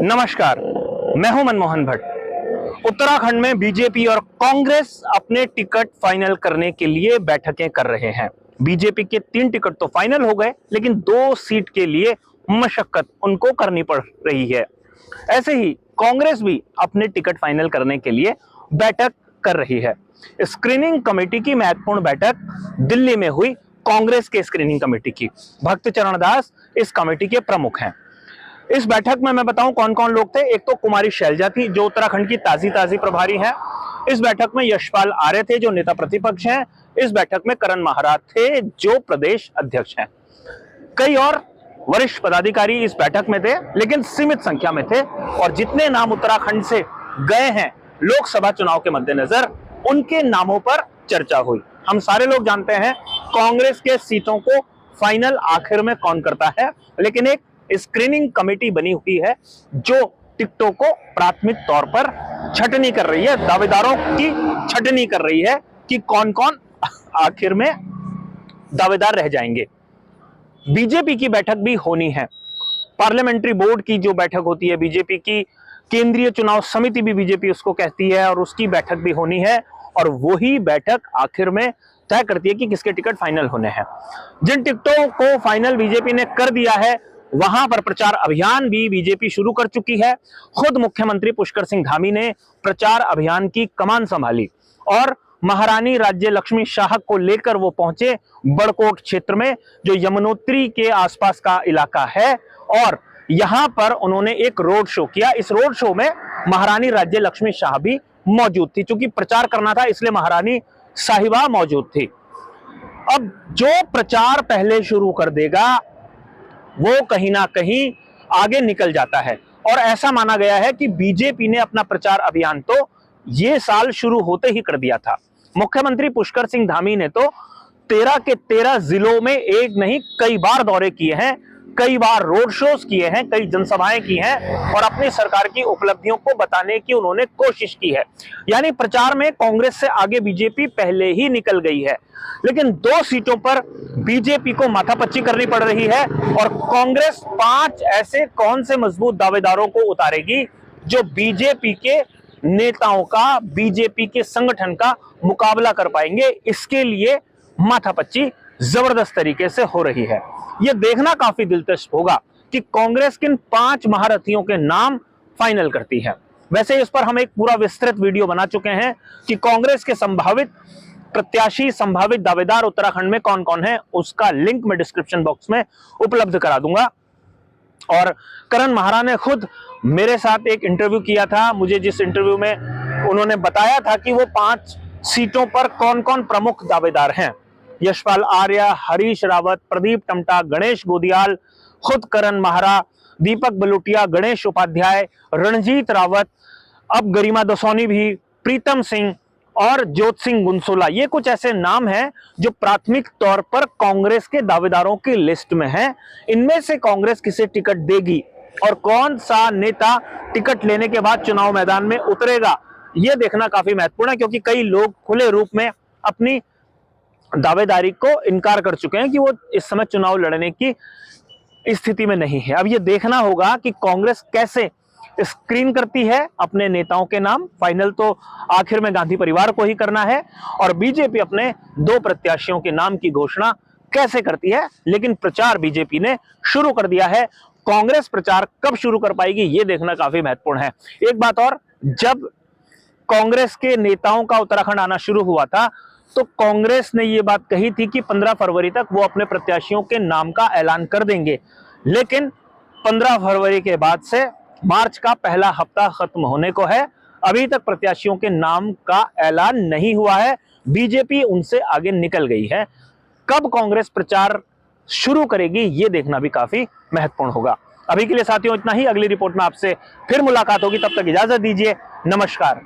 नमस्कार, मैं हूं मनमोहन भट्ट। उत्तराखंड में बीजेपी और कांग्रेस अपने टिकट फाइनल करने के लिए बैठकें कर रहे हैं। बीजेपी के 3 टिकट तो फाइनल हो गए, लेकिन 2 सीट के लिए मशक्कत उनको करनी पड़ रही है। ऐसे ही कांग्रेस भी अपने टिकट फाइनल करने के लिए बैठक कर रही है। स्क्रीनिंग कमेटी की महत्वपूर्ण बैठक दिल्ली में हुई। कांग्रेस के स्क्रीनिंग कमेटी की भक्त चरण दास इस कमेटी के प्रमुख हैं। इस बैठक में मैं बताऊं कौन कौन लोग थे। एक तो कुमारी शैलजा थी, जो उत्तराखंड की ताजी प्रभारी हैं। इस बैठक में यशपाल आर्य थे, जो नेता प्रतिपक्ष हैं। इस बैठक में करण महाराज थे, जो प्रदेश अध्यक्ष हैं। कई और वरिष्ठ पदाधिकारी इस बैठक में थे, लेकिन सीमित संख्या में थे। और जितने नाम उत्तराखंड से गए हैं लोकसभा चुनाव के मद्देनजर, उनके नामों पर चर्चा हुई। हम सारे लोग जानते हैं कांग्रेस के सीटों को फाइनल आखिर में कौन करता है, लेकिन एक स्क्रीनिंग कमेटी बनी हुई है जो टिकटों को प्राथमिक तौर पर छटनी कर रही है, दावेदारों की छटनी कर रही है कि कौन कौन आखिर में दावेदार रह जाएंगे। बीजेपी की बैठक भी होनी है। पार्लियामेंट्री बोर्ड की जो बैठक होती है, बीजेपी की केंद्रीय चुनाव समिति भी बीजेपी उसको कहती है, और उसकी बैठक भी होनी है। और वही बैठक आखिर में तय करती है कि किसके टिकट फाइनल होने हैं। जिन टिकटों को फाइनल बीजेपी ने कर दिया है, वहां पर प्रचार अभियान भी बीजेपी शुरू कर चुकी है। खुद मुख्यमंत्री पुष्कर सिंह धामी ने प्रचार अभियान की कमान संभाली और महारानी राज्य लक्ष्मी शाह को लेकर वो पहुंचे बड़कोट क्षेत्र में, जो यमुनोत्री के आसपास का इलाका है। और यहां पर उन्होंने एक रोड शो किया। इस रोड शो में महारानी राज्य लक्ष्मी शाह भी मौजूद थी। चूंकि प्रचार करना था, इसलिए महारानी साहिबा मौजूद थी। अब जो प्रचार पहले शुरू कर देगा वो कहीं ना कहीं आगे निकल जाता है। और ऐसा माना गया है कि बीजेपी ने अपना प्रचार अभियान तो ये साल शुरू होते ही कर दिया था। मुख्यमंत्री पुष्कर सिंह धामी ने तो 13 के 13 जिलों में एक नहीं कई बार दौरे किए हैं, कई बार रोड शोज किए हैं, कई जनसभाएं की हैं और अपनी सरकार की उपलब्धियों को बताने की उन्होंने कोशिश की है। यानी प्रचार में कांग्रेस से आगे बीजेपी पहले ही निकल गई है। लेकिन 2 सीटों पर बीजेपी को माथापच्ची करनी पड़ रही है और कांग्रेस 5 ऐसे कौन से मजबूत दावेदारों को उतारेगी जो बीजेपी के नेताओं का, बीजेपी के संगठन का मुकाबला कर पाएंगे। इसके लिए माथापच्ची जबरदस्त तरीके से हो रही है। यह देखना काफी दिलचस्प होगा कि कांग्रेस किन 5 महारथियों के नाम फाइनल करती है। वैसे इस पर हम एक पूरा विस्तृत वीडियो बना चुके हैं कि कांग्रेस के संभावित प्रत्याशी, संभावित दावेदार उत्तराखंड में कौन कौन है। उसका लिंक मैं डिस्क्रिप्शन बॉक्स में उपलब्ध करा दूंगा। और करण महाराज ने खुद मेरे साथ एक इंटरव्यू किया था। मुझे जिस इंटरव्यू में उन्होंने बताया था कि वो 5 सीटों पर कौन कौन प्रमुख दावेदार हैं। यशपाल आर्य, हरीश रावत, प्रदीप टमटा, गणेश गोदियाल, खुद करण महाराज, दीपक बलूटिया, गणेश उपाध्याय, रणजीत रावत, अब गरिमा दसौनी भी, प्रीतम सिंह और ज्योत सिंह गुनसोला। ये कुछ ऐसे नाम हैं जो प्राथमिक तौर पर कांग्रेस के दावेदारों की लिस्ट में हैं। इनमें से कांग्रेस किसे टिकट देगी और कौन सा नेता टिकट लेने के बाद चुनाव मैदान में उतरेगा, यह देखना काफी महत्वपूर्ण है। क्योंकि कई लोग खुले रूप में अपनी दावेदारी को इनकार कर चुके हैं कि वो इस समय चुनाव लड़ने की स्थिति में नहीं है। अब ये देखना होगा कि कांग्रेस कैसे स्क्रीन करती है अपने नेताओं के नाम। फाइनल तो आखिर में गांधी परिवार को ही करना है। और बीजेपी अपने 2 प्रत्याशियों के नाम की घोषणा कैसे करती है। लेकिन प्रचार बीजेपी ने शुरू कर दिया है। कांग्रेस प्रचार कब शुरू कर पाएगी, यह देखना काफी महत्वपूर्ण है। एक बात और, जब कांग्रेस के नेताओं का उत्तराखंड आना शुरू हुआ था तो कांग्रेस ने यह बात कही थी कि 15 फरवरी तक वो अपने प्रत्याशियों के नाम का ऐलान कर देंगे। लेकिन 15 फरवरी के बाद से मार्च का पहला हफ्ता खत्म होने को है, अभी तक प्रत्याशियों के नाम का ऐलान नहीं हुआ है। बीजेपी उनसे आगे निकल गई है। कब कांग्रेस प्रचार शुरू करेगी, यह देखना भी काफी महत्वपूर्ण होगा। अभी के लिए साथियों इतना ही। अगली रिपोर्ट में आपसे फिर मुलाकात होगी, तब तक इजाजत दीजिए। नमस्कार।